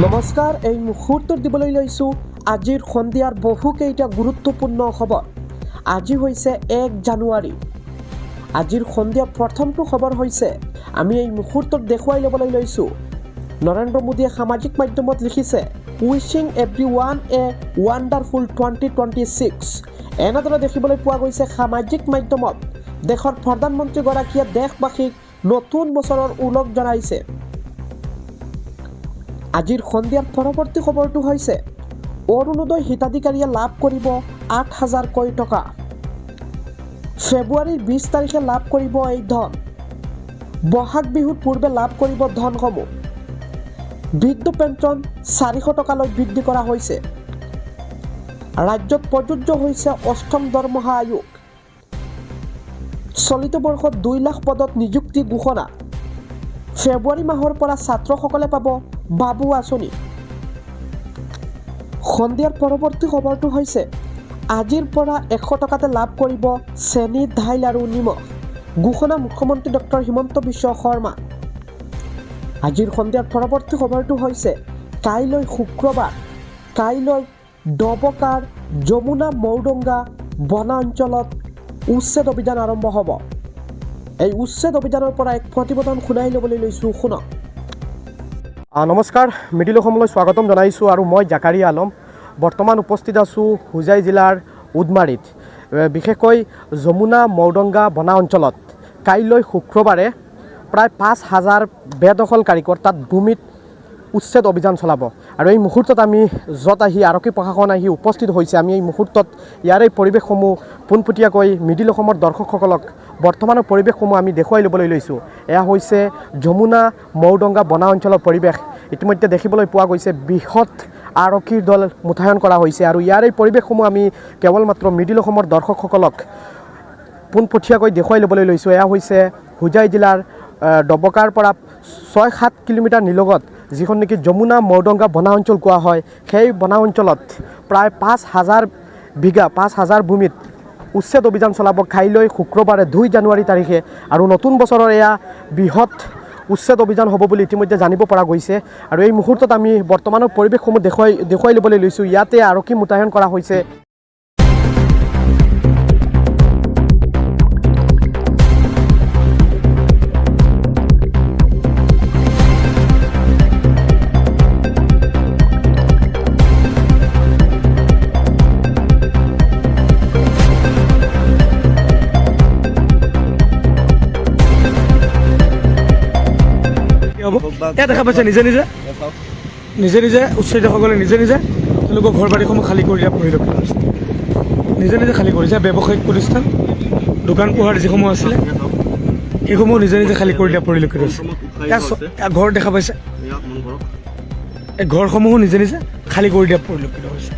নমস্কাৰ, এই মুহূৰ্তত দিবলৈ লৈছোঁ আজিৰ সন্ধিয়াৰ বহুকেইটা গুৰুত্বপূৰ্ণ খবৰ। আজি হৈছে 1 জানুৱাৰী। আজিৰ সন্ধিয়া প্ৰথমটো খবৰ হৈছে আমি এই মুহূৰ্তত দেখুৱাই ল'বলৈ লৈছোঁ। নৰেন্দ্ৰ মোদীয়ে সামাজিক মাধ্যমত লিখিছে, উইচিং এভৰিৱান এ ৱাণ্ডাৰফুল 2026। এনেদৰে দেখিবলৈ পোৱা গৈছে সামাজিক মাধ্যমত। দেশৰ প্ৰধানমন্ত্ৰীগৰাকীয়ে দেশবাসীক নতুন বছৰৰ ওলগ জনাইছে। আজিৰ সন্ধিয়াৰ পৰৱৰ্তী খবৰটো হৈছে অৰুণোদয় হিতাধিকাৰীয়ে লাভ কৰিব 8,000কৈ টকা। ফেব্ৰুৱাৰীৰ 20 তাৰিখে লাভ কৰিব এই ধন। বহাগ বিহুৰ পূৰ্বে লাভ কৰিব ধনসমূহ। বৃদ্ধ পেঞ্চন 400 টকালৈ বৃদ্ধি কৰা হৈছে। ৰাজ্যত প্ৰযোজ্য হৈছে 8ম দৰমহা আয়োগ। চলিত বৰ্ষত 2 লাখ পদত নিযুক্তি ঘোষণা। ফেব্ৰুৱাৰী মাহৰ পৰা ছাত্ৰসকলে পাব বাবু আঁচনি। সন্ধিয়াৰ পৰৱৰ্তী খবৰটো হৈছে আজিৰ পৰা 100 টকাতে লাভ কৰিব চেনি, দাইল আৰু নিমখ। ঘোষণা মুখ্যমন্ত্ৰী ডক্টৰ হিমন্ত বিশ্ব শৰ্মা। আজিৰ সন্ধিয়াৰ পৰৱৰ্তী খবৰটো হৈছে কাইলৈ শুক্ৰবাৰ, কাইলৈ ডবকাৰ যমুনা মৌডঙ্গা বনাঞ্চলত উচ্ছেদ অভিযান আৰম্ভ হ'ব। এই উচ্ছেদ অভিযানৰ পৰা এক প্ৰতিবেদন শুনাই ল'বলৈ লৈছোঁ, শুনক। নমস্কাৰ, মিডিল অসমলৈ স্বাগতম জনাইছোঁ আৰু মই জাকাৰিয়া আলম। বৰ্তমান উপস্থিত আছোঁ হোজাই জিলাৰ উদমাৰীত, বিশেষকৈ যমুনা মৌডঙ্গা বনা অঞ্চলত। কাইলৈ শুক্ৰবাৰে প্ৰায় 5,000 বেদখলকাৰীক অৰ্থাৎ ভূমিত উচ্ছেদ অভিযান চলাব। আৰু এই মুহূৰ্তত আমি য'ত আহি আৰক্ষী প্ৰশাসন আহি উপস্থিত হৈছে, আমি এই মুহূৰ্তত ইয়াৰে পৰিৱেশসমূহ পোনপটীয়াকৈ মিডিল অসমৰ দৰ্শকসকলক বৰ্তমানৰ পৰিৱেশসমূহ আমি দেখুৱাই ল'বলৈ লৈছোঁ। এয়া হৈছে যমুনা মৌডঙ্গা বনা অঞ্চলৰ পৰিৱেশ। ইতিমধ্যে দেখিবলৈ পোৱা গৈছে বৃহৎ আৰক্ষীৰ দল মোতায়েন কৰা হৈছে আৰু ইয়াৰে পৰিৱেশসমূহ আমি কেৱল মাত্ৰ মিডিল অসমৰ দৰ্শকসকলক পোনপটীয়াকৈ দেখুৱাই ল'বলৈ লৈছোঁ। এয়া হৈছে হোজাই জিলাৰ ডবকাৰ পৰা 6-7 কিলোমিটাৰ নিলগত যিখন নেকি যমুনা মৌডঙ্গা বনা অঞ্চল কোৱা হয়, সেই বনা অঞ্চলত প্ৰায় 5,000 ভূমিত উচ্ছেদ অভিযান চলাব কাইলৈ শুক্ৰবাৰে 2 জানুৱাৰী তাৰিখে। আৰু নতুন বছৰৰ এয়া বৃহৎ উচ্ছেদ অভিযান হ'ব বুলি ইতিমধ্যে জানিব পৰা গৈছে। আৰু এই মুহূৰ্তত আমি বৰ্তমানৰ পৰিৱেশসমূহ দেখুৱাই ল'বলৈ লৈছোঁ। ইয়াতে আৰক্ষী মোতায়েন কৰা হৈছে। ইয়াত দেখা পাইছে নিজে নিজে উচ্ছেদিতসকলে নিজে তেওঁলোকৰ ঘৰ বাৰীসমূহ খালী কৰি দিয়া পৰিলক্ষিত হৈছে। নিজে খালী কৰিছে। ব্যৱসায়িক প্ৰতিষ্ঠান, দোকান পোহাৰ যিসমূহ আছিলে সেইসমূহ নিজে খালী কৰি দিয়া পৰিলক্ষিত হৈছে। ইয়াত ঘৰ দেখা পাইছে, এই ঘৰসমূহো নিজে খালী কৰি দিয়া পৰিলক্ষিত হৈছে।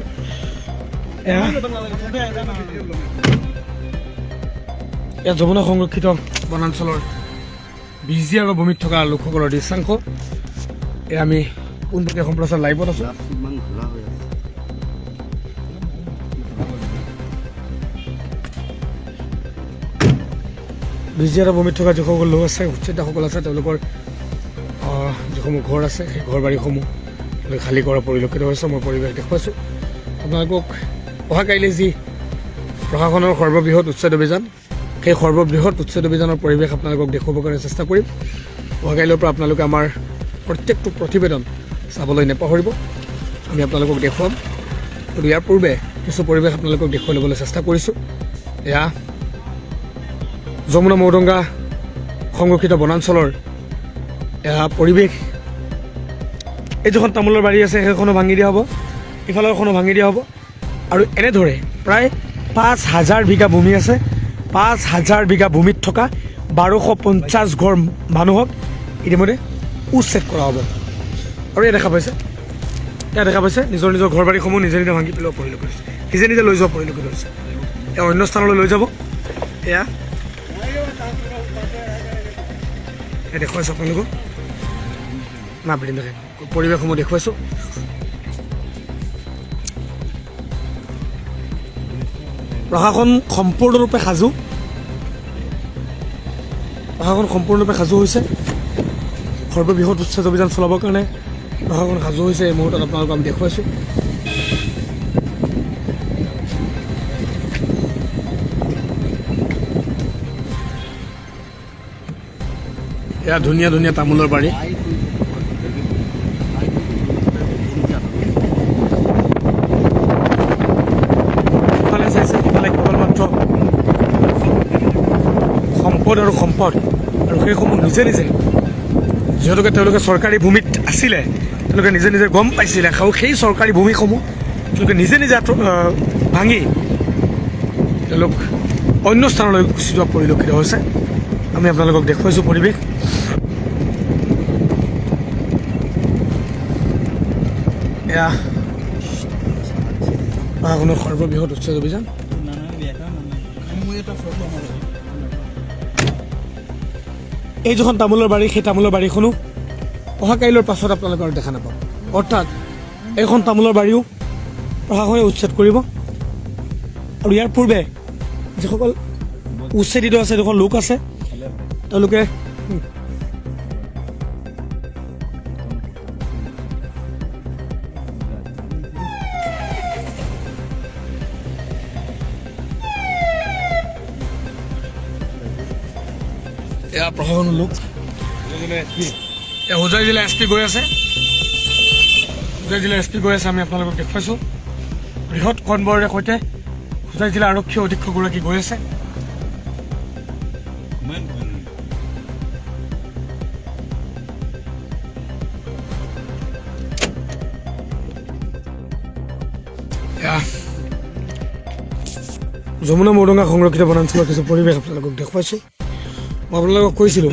ইয়াত যমুনা সংৰক্ষিত বনাঞ্চলৰ বিজি আৰু ভূমিত থকা লোকসকলৰ দৃশ্যাংশ আমি পোনপটীয়া সম্প্ৰচাৰ লাইভত আছোঁ। বিজি আৰু ভূমিত থকা যিসকল লোক আছে, উচ্ছেদিতসকল আছে, তেওঁলোকৰ যিসমূহ ঘৰ আছে সেই ঘৰ বাৰীসমূহ খালী কৰা পৰিলক্ষিত হৈছে। মই পৰিৱেশ দেখুৱাইছোঁ আপোনালোকক। অহাকাইলৈ যি প্ৰশাসনৰ সৰ্ববৃহৎ উচ্ছেদ অভিযান, সেই সৰ্ববৃহৎ উচ্ছেদ অভিযানৰ পৰিৱেশ আপোনালোকক দেখুৱাবৰ কাৰণে চেষ্টা কৰিম। অহাকাইলৈৰ পৰা আপোনালোকে আমাৰ প্ৰত্যেকটো প্ৰতিবেদন চাবলৈ নাপাহৰিব। আমি আপোনালোকক দেখুৱাম। কিন্তু ইয়াৰ পূৰ্বে কিছু পৰিৱেশ আপোনালোকক দেখুৱাই ল'বলৈ চেষ্টা কৰিছোঁ। এয়া যমুনা মৌডঙ্গা সংৰক্ষিত বনাঞ্চলৰ এয়া পৰিৱেশ। এই যিখন তামোলৰ বাৰী আছে সেইখনো ভাঙি দিয়া হ'ব, ইফালৰখনো ভাঙি দিয়া হ'ব। আৰু এনেদৰে প্ৰায় 5,000 বিঘা ভূমি আছে। 5,000 বিঘা ভূমিত থকা 1250 ঘৰ মানুহক ইতিমধ্যে উচ্ছেদ কৰা হ'ব। আৰু এয়া দেখা পাইছে নিজৰ ঘৰ বাৰীসমূহ নিজে ভাঙি পেলোৱা পৰিলক্ষিত হৈছে, নিজে লৈ যোৱা পৰিলক্ষিত হৈছে। এয়া অন্য স্থানলৈ লৈ যাব। এয়া দেখুৱাইছোঁ আপোনালোকক, পৰিৱেশসমূহ দেখুৱাইছোঁ। প্ৰশাসন সম্পূৰ্ণৰূপে সাজু। প্ৰশাসন সম্পূৰ্ণৰূপে সাজু হৈছে সৰ্ববৃহৎ উচ্ছেদ অভিযান চলাবৰ কাৰণে। প্ৰশাসন সাজু হৈছে এই মুহূৰ্তত আপোনালোকক আমি দেখুৱাইছোঁ। এয়া ধুনীয়া ধুনীয়া তামোলৰ বাৰী। ইফালে চাইছে ইফালে কেৱল মাত্ৰ সম্পদ আৰু সম্পদ, আৰু সেইসমূহ নিজে নিজে যিহেতুকে তেওঁলোকে চৰকাৰী ভূমিত আছিলে, তেওঁলোকে নিজে নিজে গম পাইছিলে, আৰু সেই চৰকাৰী ভূমিসমূহ তেওঁলোকে নিজে নিজে ভাঙি তেওঁলোক অন্য স্থানলৈ গুচি যোৱা পৰিলক্ষিত হৈছে। আমি আপোনালোকক দেখুৱাইছোঁ পৰিৱেশ। এয়া প্ৰশাসনৰ সৰ্ববৃহৎ উচ্ছেদ অভিযান। এই যিখন তামোলৰ বাৰী, সেই তামোলৰ বাৰীখনো অহা কাইলৈৰ পাছত আপোনালোকে আৰু দেখা নাপাব। অৰ্থাৎ এইখন তামোলৰ বাৰীও প্ৰশাসনে উচ্ছেদ কৰিব, আৰু ইয়াৰ পূৰ্বে যিসকল উচ্ছেদিত আছে, যিসকল লোক আছে, তেওঁলোকে এয়া প্ৰশাসনৰ লোক। এয়া হোজাই জিলা SP গৈ আছে, হোজাই জিলা SP গৈ আছে। আমি আপোনালোকক দেখুৱাইছোঁ বৃহৎ কনবৰেৰে সৈতে হোজাই জিলা আৰক্ষী অধীক্ষকগৰাকী গৈ আছে। যমুনা মৌডঙ্গা সংৰক্ষিত বনাঞ্চলৰ কিছু পৰিৱেশ আপোনালোকক দেখুৱাইছোঁ। মই আপোনালোকক কৈছিলোঁ